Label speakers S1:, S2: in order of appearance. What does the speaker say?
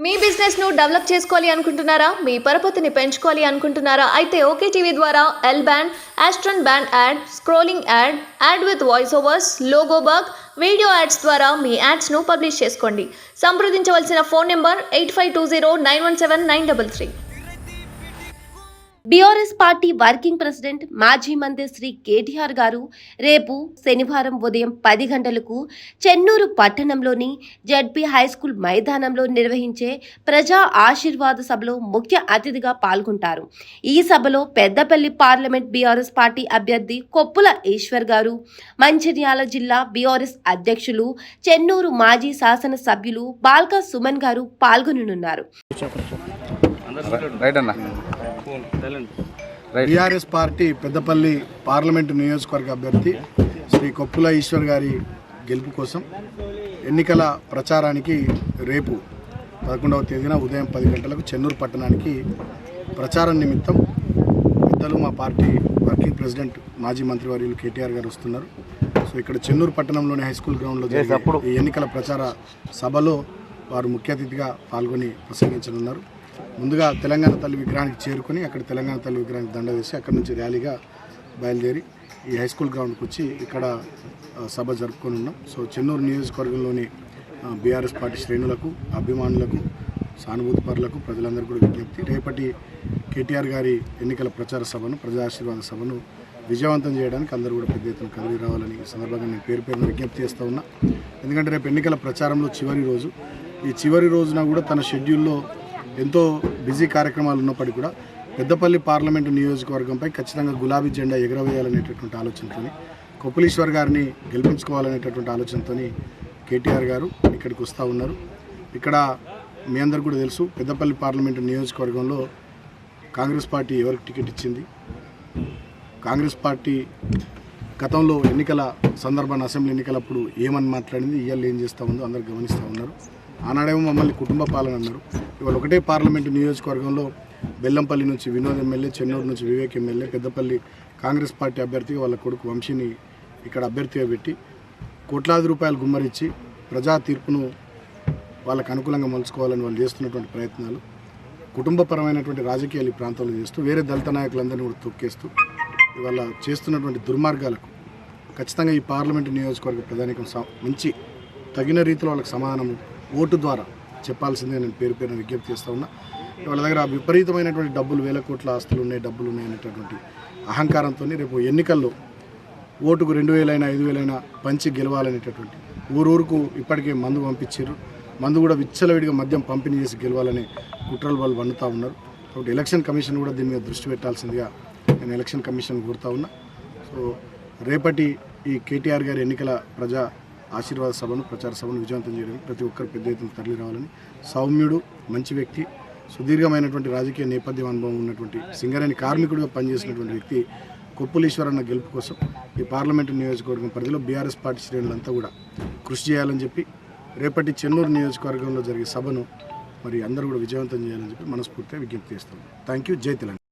S1: మీ business ను develop చేసుకోవాలి అనుకుంటున్నారా? మీ పరపతిని పెంచుకోవాలి అనుకుంటున్నారా? అయితే ఓకే టీవీ ద్వారా L band, Aston band ad, scrolling ad, ad with voice overs, logo bug, video ads ద్వారా మీ యాడ్స్ ను పబ్లిష్ చేసుకోండి. సంప్రదించవలసిన phone number 8520917933.
S2: BRS party working president మాజీ మంత్రి శ్రీ కేటీఆర్ గారు రేపు శనివారం ఉదయం 10 గంటలకు చెన్నూరు పట్టణంలోని జడ్పీ హైస్కూల్ మైదానంలో నిర్వహించే ప్రజా ఆశీర్వాద సభలో ముఖ్య అతిథిగా పాల్గొంటారు. ఈ సభలో పెద్దపల్లి పార్లమెంట్ బీఆర్ఎస్ పార్టీ అభ్యర్థి కొప్పుల ఈశ్వర్ గారు, మంచిర్యాల జిల్లా బీఆర్ఎస్ అధ్యక్షులు, చెన్నూరు మాజీ శాసన సభ్యులు బాల్కా సుమన్ గారు పాల్గొననున్నారు.
S3: బీఆర్ఎస్ పార్టీ పెద్దపల్లి పార్లమెంటు నియోజకవర్గ అభ్యర్థి శ్రీ కొప్పుల ఈశ్వర్ గారి గెలుపు కోసం ఎన్నికల ప్రచారానికి రేపు 11వ తేదీన ఉదయం 10 గంటలకు చెన్నూరు పట్టణానికి ప్రచారం నిమిత్తం పెద్దలు మా పార్టీ వర్కింగ్ ప్రెసిడెంట్ మాజీ మంత్రివర్యులు కేటీఆర్ గారు వస్తున్నారు. సో ఇక్కడ చెన్నూరు పట్టణంలోని హైస్కూల్ గ్రౌండ్లో జరిగే ఈ ఎన్నికల ప్రచార సభలో వారు ముఖ్య అతిథిగా పాల్గొని ప్రసంగించనున్నారు. ముందుగా తెలంగాణ తల్లి విగ్రహానికి చేరుకొని అక్కడ తెలంగాణ తల్లి విగ్రహానికి దండ వేసి అక్కడి నుంచి ర్యాలీగా బయలుదేరి ఈ హైస్కూల్ గ్రౌండ్కి వచ్చి ఇక్కడ సభ జరుపుకొని ఉన్నాం. సో చెన్నూరు నియోజకవర్గంలోని బీఆర్ఎస్ పార్టీ శ్రేణులకు, అభిమానులకు, సానుభూతిపరులకు, ప్రజలందరికీ కూడా విజ్ఞప్తి, రేపటి కేటీఆర్ గారి ఎన్నికల ప్రచార సభను, ప్రజా ఆశీర్వాద సభను విజయవంతం చేయడానికి అందరూ కూడా పెద్ద ఎత్తున కదిలి రావాలని ఈ సందర్భంగా నేను పేరున విజ్ఞప్తి చేస్తూ ఉన్నా. ఎందుకంటే రేపు ఎన్నికల ప్రచారంలో చివరి రోజు. ఈ చివరి రోజున కూడా తన షెడ్యూల్లో ఎంతో బిజీ కార్యక్రమాలు ఉన్నప్పటికీ కూడా పెద్దపల్లి పార్లమెంటు నియోజకవర్గంపై ఖచ్చితంగా గులాబీ జెండా ఎగరవేయాలనేటటువంటి ఆలోచనతో, కొప్పులీశ్వర్ గారిని గెలిపించుకోవాలనేటటువంటి ఆలోచనతో కేటీఆర్ గారు ఇక్కడికి వస్తూ ఉన్నారు. ఇక్కడ మీ అందరు కూడా తెలుసు, పెద్దపల్లి పార్లమెంటు నియోజకవర్గంలో కాంగ్రెస్ పార్టీ ఎవరికి టికెట్ ఇచ్చింది, కాంగ్రెస్ పార్టీ గతంలో ఎన్నికల సందర్భాన్ని, అసెంబ్లీ ఎన్నికలప్పుడు ఏమని మాట్లాడింది, ఇవాళ ఏం చేస్తూ ఉందో అందరు గమనిస్తూ ఉన్నారు. ఆనాడేమో మమ్మల్ని కుటుంబ పాలన అన్నారు. ఇవాళ ఒకటే పార్లమెంటు నియోజకవర్గంలో బెల్లంపల్లి నుంచి వినోద్ ఎమ్మెల్యే, చెన్నూరు నుంచి వివేక్ ఎమ్మెల్యే, పెద్దపల్లి కాంగ్రెస్ పార్టీ అభ్యర్థిగా వాళ్ళ కొడుకు వంశీని ఇక్కడ అభ్యర్థిగా పెట్టి కోట్లాది రూపాయలు గుమ్మరిచ్చి ప్రజా తీర్పును వాళ్ళకు అనుకూలంగా మలుచుకోవాలని వాళ్ళు చేస్తున్నటువంటి ప్రయత్నాలు, కుటుంబపరమైనటువంటి రాజకీయాలు ఈ ప్రాంతంలో చేస్తూ వేరే దళిత నాయకులందరినీ కూడా తొక్కేస్తూ ఇవాళ చేస్తున్నటువంటి దుర్మార్గాలకు ఖచ్చితంగా ఈ పార్లమెంటు నియోజకవర్గ ప్రధానికం మంచి తగిన రీతిలో వాళ్ళకి సమాధానం ఓటు ద్వారా చెప్పాల్సిందే నేను పేరున విజ్ఞప్తి చేస్తూ ఉన్నా. వాళ్ళ దగ్గర విపరీతమైనటువంటి డబ్బులు, వేల కోట్ల ఆస్తులు ఉన్నాయి, డబ్బులు ఉన్నాయి అనేటటువంటి అహంకారంతో రేపు ఎన్నికల్లో ఓటుకు 2,000 అయినా 5,000 అయినా పంచి గెలవాలనేటటువంటి, ఊరూరుకు ఇప్పటికే మందు పంపించారు, మందు కూడా విచ్చలవిడిగా మద్యం పంపిణీ చేసి గెలవాలనే కుట్రలు వాళ్ళు వండుతూ ఉన్నారు. కాబట్టి ఎలక్షన్ కమిషన్ కూడా దీని మీద దృష్టి పెట్టాల్సిందిగా నేను ఎలక్షన్ కమిషన్ కోరుతా ఉన్నా. సో రేపటి ఈ కేటీఆర్ గారి ఎన్నికల ప్రజా ఆశీర్వాద సభను, ప్రచార సభను విజయవంతం చేయడానికి ప్రతి ఒక్కరు పెద్ద ఎత్తున తరలి రావాలని, సౌమ్యుడు, మంచి వ్యక్తి, సుదీర్ఘమైనటువంటి రాజకీయ నేపథ్యం అనుభవం ఉన్నటువంటి సింగరేణి కార్మికుడిగా పనిచేసినటువంటి వ్యక్తి కొప్పులీశ్వర్ అన్న గెలుపు కోసం ఈ పార్లమెంటు నియోజకవర్గం పరిధిలో బీఆర్ఎస్ పార్టీ శ్రేణులంతా కూడా కృషి చేయాలని చెప్పి, రేపటి చెన్నూరు నియోజకవర్గంలో జరిగే సభను మరి అందరూ కూడా విజయవంతం చేయాలని చెప్పి మనస్ఫూర్తిగా విజ్ఞప్తి చేస్తాం. Thank you. జై తెలంగాణ.